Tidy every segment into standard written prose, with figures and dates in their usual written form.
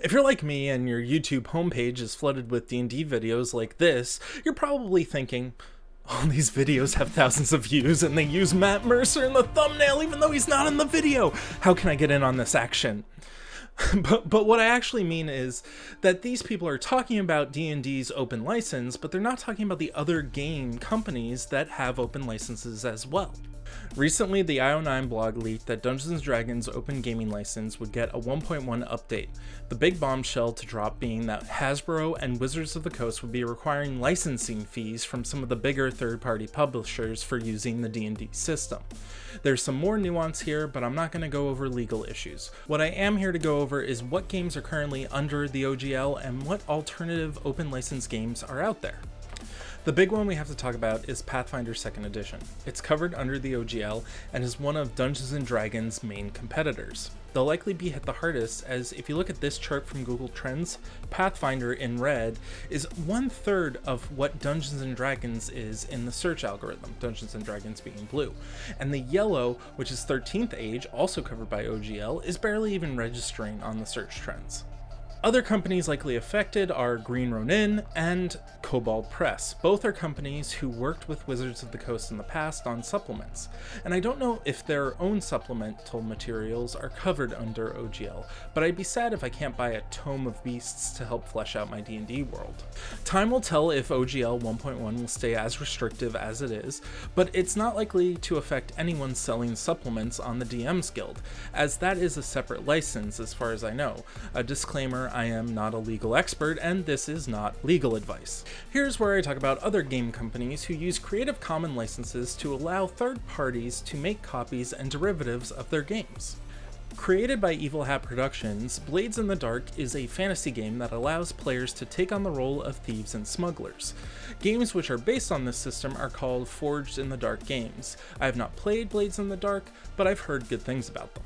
If you're like me and your YouTube homepage is flooded with D&D videos like this, you're probably thinking, all these videos have thousands of views and they use Matt Mercer in the thumbnail even though he's not in the video. How can I get in on this action? But what I actually mean is that these people are talking about D&D's open license, but they're not talking about the other game companies that have open licenses as well. Recently, the IO9 blog leaked that Dungeons & Dragons' open gaming license would get a 1.1 update, the big bombshell to drop being that Hasbro and Wizards of the Coast would be requiring licensing fees from some of the bigger third-party publishers for using the D&D system. There's some more nuance here, but I'm not going to go over legal issues. What I am here to go over is what games are currently under the OGL and what alternative open license games are out there. The big one we have to talk about is Pathfinder 2nd Edition. It's covered under the OGL and is one of Dungeons & Dragons' main competitors. They'll likely be hit the hardest, as if you look at this chart from Google Trends, Pathfinder in red is 1/3 of what Dungeons & Dragons is in the search algorithm, Dungeons & Dragons being blue. And the yellow, which is 13th Age, also covered by OGL, is barely even registering on the search trends. Other companies likely affected are Green Ronin and Cobalt Press. Both are companies who worked with Wizards of the Coast in the past on supplements, and I don't know if their own supplemental materials are covered under OGL, but I'd be sad if I can't buy a Tome of Beasts to help flesh out my D&D world. Time will tell if OGL 1.1 will stay as restrictive as it is, but it's not likely to affect anyone selling supplements on the DM's Guild, as that is a separate license as far as I know. A disclaimer, I am not a legal expert, and this is not legal advice. Here's where I talk about other game companies who use Creative Commons licenses to allow third parties to make copies and derivatives of their games. Created by Evil Hat Productions, Blades in the Dark is a fantasy game that allows players to take on the role of thieves and smugglers. Games which are based on this system are called Forged in the Dark games. I have not played Blades in the Dark, but I've heard good things about them.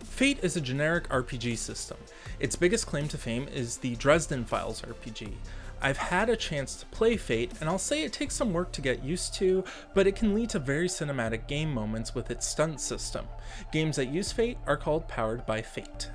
Fate is a generic RPG system. Its biggest claim to fame is the Dresden Files RPG. I've had a chance to play Fate, and I'll say it takes some work to get used to, but it can lead to very cinematic game moments with its stunt system. Games that use Fate are called Powered by Fate.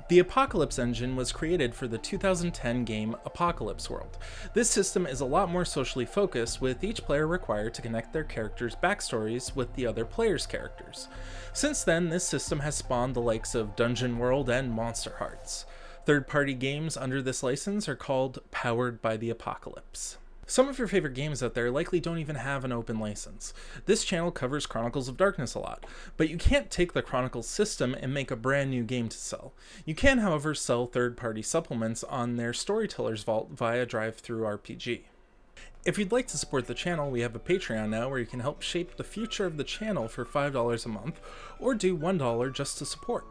The Apocalypse engine was created for the 2010 game Apocalypse World. This system is a lot more socially focused, with each player required to connect their characters' backstories with the other players' characters. Since then, this system has spawned the likes of Dungeon World and Monster Hearts. Third-party games under this license are called Powered by the Apocalypse. Some of your favorite games out there likely don't even have an open license. This channel covers Chronicles of Darkness a lot, but you can't take the Chronicles system and make a brand new game to sell. You can, however, sell third-party supplements on their Storytellers Vault via DriveThruRPG. If you'd like to support the channel, we have a Patreon now where you can help shape the future of the channel for $5 a month, or do $1 just to support.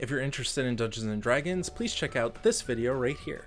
If you're interested in Dungeons & Dragons, please check out this video right here.